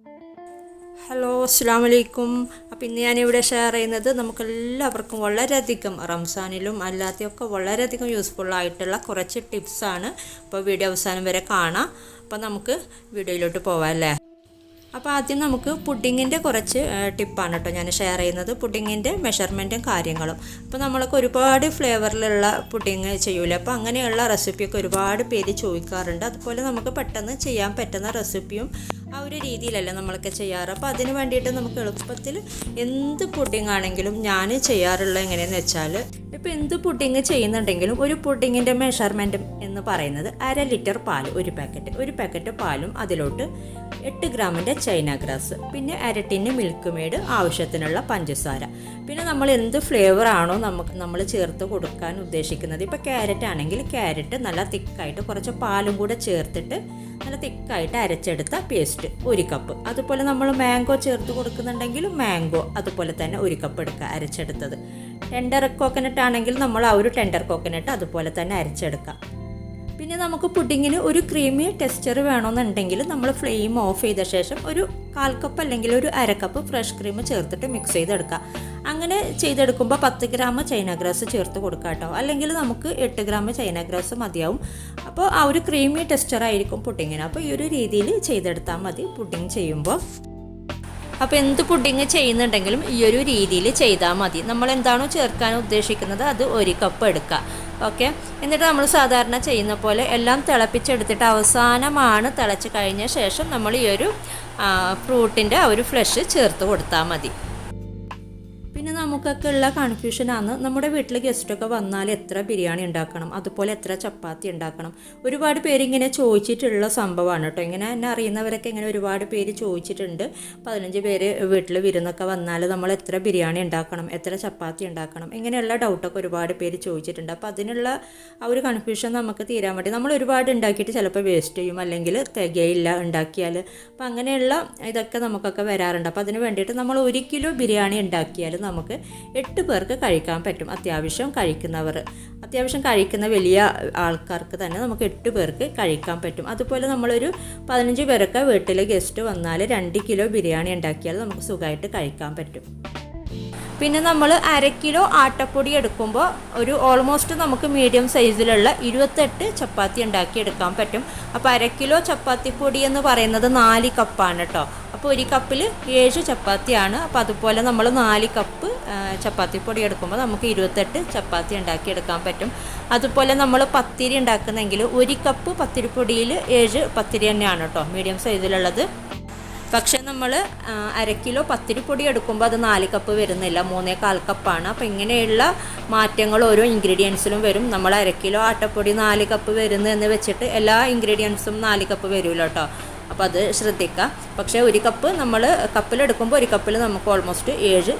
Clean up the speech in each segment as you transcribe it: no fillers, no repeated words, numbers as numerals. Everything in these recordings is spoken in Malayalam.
ഹലോ അസ്സലാമു അലൈക്കും. അപ്പോൾ ഇന്ന് ഞാനിവിടെ ഷെയർ ചെയ്യുന്നത് നമുക്കെല്ലാവർക്കും വളരെയധികം റംസാനിലും അല്ലാതെയൊക്കെ വളരെയധികം യൂസ്ഫുള്ളായിട്ടുള്ള കുറച്ച് ടിപ്സാണ്. അപ്പോൾ വീഡിയോ അവസാനം വരെ കാണാം. അപ്പോൾ നമുക്ക് വീഡിയോയിലോട്ട് പോവാം അല്ലേ. അപ്പോൾ ആദ്യം നമുക്ക് പുഡിങ്ങിൻ്റെ കുറച്ച് ടിപ്പാണ് കേട്ടോ ഞാൻ ഷെയർ ചെയ്യുന്നത്. പുഡിങ്ങിൻ്റെ മെഷർമെൻറ്റും കാര്യങ്ങളും. അപ്പോൾ നമ്മളൊക്കെ ഒരുപാട് ഫ്ലേവറിലുള്ള പുഡിങ് ചെയ്യൂലേ. അപ്പോൾ അങ്ങനെയുള്ള റെസിപ്പിയൊക്കെ ഒരുപാട് പേര് ചോദിക്കാറുണ്ട്. അതുപോലെ നമുക്ക് പെട്ടെന്ന് ചെയ്യാൻ പറ്റുന്ന റെസിപ്പിയും ആ ഒരു രീതിയിലല്ല നമ്മളൊക്കെ ചെയ്യാറ്. അപ്പോൾ അതിന് വേണ്ടിയിട്ട് നമുക്ക് എളുപ്പത്തിൽ എന്ത് പുഡിങ് ആണെങ്കിലും ഞാൻ ചെയ്യാറുള്ളത് എങ്ങനെയെന്ന് വെച്ചാൽ, ഇപ്പോൾ എന്ത് പുഡിങ് ചെയ്യുന്നുണ്ടെങ്കിലും ഒരു പുഡിങ്ങിൻ്റെ മെഷർമെൻറ്റ് എന്ന് പറയുന്നത് 1/2 ലിറ്റർ പാൽ, ഒരു പാക്കറ്റ് പാലും അതിലോട്ട് 8 ഗ്രാമിൻ്റെ ചൈന ഗ്രാസ്, പിന്നെ 1/2 ടിന്ന് മിൽക്ക് മെയ്ഡ്, ആവശ്യത്തിനുള്ള പഞ്ചസാര, പിന്നെ നമ്മൾ എന്ത് ഫ്ലേവർ ആണോ നമ്മൾ ചേർത്ത് കൊടുക്കാൻ ഉദ്ദേശിക്കുന്നത്. ഇപ്പോൾ ക്യാരറ്റ് ആണെങ്കിൽ ക്യാരറ്റ് നല്ല തിക്കായിട്ട് കുറച്ച് പാലും കൂടെ ചേർത്തിട്ട് നല്ല തിക്കായിട്ട് അരച്ചെടുത്ത പേസ്റ്റ് 1 കപ്പ്. അതുപോലെ നമ്മൾ മാംഗോ ചേർത്ത് കൊടുക്കുന്നുണ്ടെങ്കിൽ മാംഗോ അതുപോലെ തന്നെ 1 കപ്പ് എടുക്കുക അരച്ചെടുത്തത്. ടെൻഡർ കോക്കനട്ട് ആണെങ്കിൽ നമ്മൾ ആ ഒരു ടെൻഡർ കോക്കനട്ട് അതുപോലെ തന്നെ അരച്ചെടുക്കുക. പിന്നെ നമുക്ക് പുഡിങ്ങിന് ഒരു ക്രീമി ടെക്സ്ചർ വേണമെന്നുണ്ടെങ്കിൽ നമ്മൾ ഫ്ലെയിം ഓഫ് ചെയ്ത ശേഷം ഒരു 1/4 കപ്പ് അല്ലെങ്കിൽ ഒരു 1/2 കപ്പ് ഫ്രഷ് ക്രീം ചേർത്തിട്ട് മിക്സ് ചെയ്തെടുക്കുക. അങ്ങനെ ചെയ്തെടുക്കുമ്പോൾ 10 ഗ്രാം ചൈന ഗ്രാസ് ചേർത്ത് കൊടുക്കുക കേട്ടോ. അല്ലെങ്കിൽ നമുക്ക് 8 ഗ്രാം ചൈന ഗ്രാസ് മതിയാവും. അപ്പോൾ ആ ഒരു ക്രീമി ടെക്സ്ചർ ആയിരിക്കും പുഡിങ്ങിന്. അപ്പോൾ ഈ ഒരു രീതിയിൽ ചെയ്തെടുത്താൽ മതി പുഡിങ് ചെയ്യുമ്പോൾ. അപ്പോൾ എന്ത് പുഡിങ് ചെയ്യുന്നുണ്ടെങ്കിലും ഈ ഒരു രീതിയിൽ ചെയ്താൽ മതി. നമ്മൾ എന്താണോ ചേർക്കാൻ ഉദ്ദേശിക്കുന്നത് അത് 1 കപ്പ് എടുക്കുക. ഓക്കെ, എന്നിട്ട് നമ്മൾ സാധാരണ ചെയ്യുന്ന പോലെ എല്ലാം തിളപ്പിച്ചെടുത്തിട്ട് അവസാനമാണ് തിളച്ച് കഴിഞ്ഞ ശേഷം നമ്മൾ ഈ ഒരു ഫ്രൂട്ടിൻ്റെ ആ ഒരു ഫ്ലഷ് ചേർത്ത് കൊടുത്താൽ മതി. പിന്നെ നമുക്കൊക്കെ ഉള്ള കൺഫ്യൂഷനാണ്, നമ്മുടെ വീട്ടിൽ ഗസ്റ്റൊക്കെ വന്നാൽ എത്ര ബിരിയാണി ഉണ്ടാക്കണം, അതുപോലെ എത്ര ചപ്പാത്തി ഉണ്ടാക്കണം. ഒരുപാട് പേര് ഇങ്ങനെ ചോദിച്ചിട്ടുള്ള സംഭവമാണ് കേട്ടോ. ഇങ്ങനെ എന്നെ അറിയുന്നവരൊക്കെ ഇങ്ങനെ ഒരുപാട് പേര് ചോദിച്ചിട്ടുണ്ട്. 15 പേര് വീട്ടിൽ വിരുന്നൊക്കെ വന്നാൽ നമ്മൾ എത്ര ബിരിയാണി ഉണ്ടാക്കണം, എത്ര ചപ്പാത്തി ഉണ്ടാക്കണം, ഇങ്ങനെയുള്ള ഡൗട്ടൊക്കെ ഒരുപാട് പേര് ചോദിച്ചിട്ടുണ്ട്. അപ്പോൾ അതിനുള്ള ആ ഒരു കൺഫ്യൂഷൻ നമുക്ക് തീരാൻ വേണ്ടി നമ്മൾ ഒരുപാട് ഉണ്ടാക്കിയിട്ട് ചിലപ്പോൾ വേസ്റ്റ് ചെയ്യും, അല്ലെങ്കിൽ തികയില്ല ഉണ്ടാക്കിയാൽ. അപ്പോൾ അങ്ങനെയുള്ള ഇതൊക്കെ നമുക്കൊക്കെ വരാറുണ്ട്. അപ്പോൾ അതിന് വേണ്ടിയിട്ട് നമ്മൾ 1 കിലോ ബിരിയാണി ഉണ്ടാക്കിയാൽ നമുക്ക് 8 പേർക്ക് കഴിക്കാൻ പറ്റും. അത്യാവശ്യം കഴിക്കുന്ന വലിയ ആൾക്കാർക്ക് തന്നെ നമുക്ക് 8 പേർക്ക് കഴിക്കാൻ പറ്റും. അതുപോലെ നമ്മളൊരു 15 പേരൊക്കെ വീട്ടിൽ ഗസ്റ്റ് വന്നാൽ 2 കിലോ ബിരിയാണി ഉണ്ടാക്കിയാൽ നമുക്ക് സുഖമായിട്ട് കഴിക്കാൻ പറ്റും. പിന്നെ നമ്മൾ 1/2 കിലോ ആട്ടപ്പൊടി എടുക്കുമ്പോൾ ഒരു ഓൾമോസ്റ്റ് നമുക്ക് മീഡിയം സൈസിലുള്ള 28 ചപ്പാത്തി ഉണ്ടാക്കി എടുക്കാൻ പറ്റും. അപ്പോൾ 1/2 കിലോ ചപ്പാത്തി പൊടി എന്ന് പറയുന്നത് 4 കപ്പാണ് കേട്ടോ. അപ്പോൾ 1 കപ്പിൽ 7 ചപ്പാത്തിയാണ്. അപ്പോൾ അതുപോലെ നമ്മൾ 4 കപ്പ് ചപ്പാത്തി പൊടി എടുക്കുമ്പോൾ നമുക്ക് 28 ചപ്പാത്തി ഉണ്ടാക്കി എടുക്കാൻ പറ്റും. അതുപോലെ നമ്മൾ പത്തിരി ഉണ്ടാക്കുന്നെങ്കിൽ 1 കപ്പ് പത്തിരിപ്പൊടിയിൽ 7 പത്തിരി തന്നെയാണ് കേട്ടോ മീഡിയം സൈസിലുള്ളത്. പക്ഷേ നമ്മൾ 1/2 കിലോ പത്തിരിപ്പൊടി എടുക്കുമ്പോൾ അത് 4 കപ്പ് വരുന്നില്ല, 3/4 കപ്പാണ്. അപ്പോൾ ഇങ്ങനെയുള്ള മാറ്റങ്ങൾ ഓരോ ഇൻഗ്രീഡിയൻസിലും വരും. നമ്മൾ 1/2 കിലോ ആട്ടപ്പൊടി 4 കപ്പ് വരുന്നതെന്ന് വെച്ചിട്ട് എല്ലാ ഇൻഗ്രീഡിയൻസും 4 കപ്പ് വരുമല്ലോ കേട്ടോ. അപ്പോൾ അത് ശ്രദ്ധിക്കുക. പക്ഷേ 1 കപ്പ് നമ്മൾ കപ്പിലെടുക്കുമ്പോൾ 1 കപ്പിൽ നമുക്ക് ഓൾമോസ്റ്റ് 7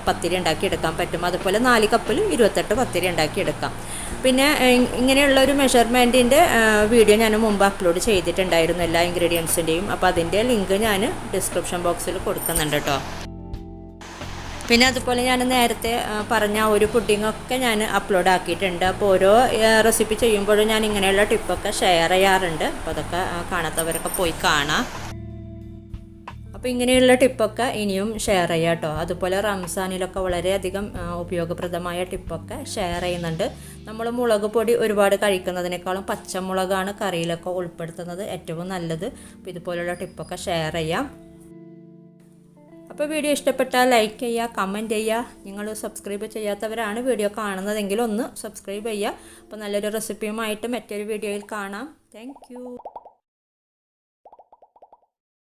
പത്തിരി ഉണ്ടാക്കി എടുക്കാൻ പറ്റും. അതുപോലെ 4 കപ്പിൽ 28 പത്തിരി ഉണ്ടാക്കി എടുക്കാം. പിന്നെ ഇങ്ങനെയുള്ള ഒരു മെഷർമെൻറ്റിൻ്റെ വീഡിയോ ഞാൻ മുമ്പ് അപ്ലോഡ് ചെയ്തിട്ടുണ്ടായിരുന്നു എല്ലാ ഇൻഗ്രീഡിയൻസിൻ്റെയും. അപ്പോൾ അതിൻ്റെ ലിങ്ക് ഞാൻ ഡിസ്ക്രിപ്ഷൻ ബോക്സിൽ കൊടുക്കുന്നുണ്ട് കേട്ടോ. പിന്നെ അതുപോലെ ഞാൻ നേരത്തെ പറഞ്ഞ ഒരു പുഡിങ്ങൊക്കെ ഞാൻ അപ്ലോഡ് ആക്കിയിട്ടുണ്ട്. അപ്പോൾ ഓരോ റെസിപ്പി ചെയ്യുമ്പോഴും ഞാൻ ഇങ്ങനെയുള്ള ടിപ്പൊക്കെ ഷെയർ ചെയ്യാറുണ്ട്. അപ്പോൾ അതൊക്കെ കാണാത്തവരൊക്കെ പോയി കാണാം. അപ്പോൾ ഇങ്ങനെയുള്ള ടിപ്പൊക്കെ ഇനിയും ഷെയർ ചെയ്യാം കേട്ടോ. അതുപോലെ റംസാനിലൊക്കെ വളരെയധികം ഉപയോഗപ്രദമായ ടിപ്പൊക്കെ ഷെയർ ചെയ്യുന്നുണ്ട്. നമ്മൾ മുളക് പൊടി ഒരുപാട് കഴിക്കുന്നതിനേക്കാളും പച്ചമുളകാണ് കറിയിലൊക്കെ ഉൾപ്പെടുത്തുന്നത് ഏറ്റവും നല്ലത്. അപ്പോൾ ഇതുപോലുള്ള ടിപ്പൊക്കെ ഷെയർ ചെയ്യാം. അപ്പോൾ വീഡിയോ ഇഷ്ടപ്പെട്ടാൽ ലൈക്ക് ചെയ്യുക, കമൻറ്റ് ചെയ്യുക. നിങ്ങൾ സബ്സ്ക്രൈബ് ചെയ്യാത്തവരാണ് വീഡിയോ കാണുന്നതെങ്കിൽ ഒന്ന് സബ്സ്ക്രൈബ് ചെയ്യുക. അപ്പോൾ നല്ലൊരു റെസിപ്പിയുമായിട്ട് മറ്റൊരു വീഡിയോയിൽ കാണാം. Thank you.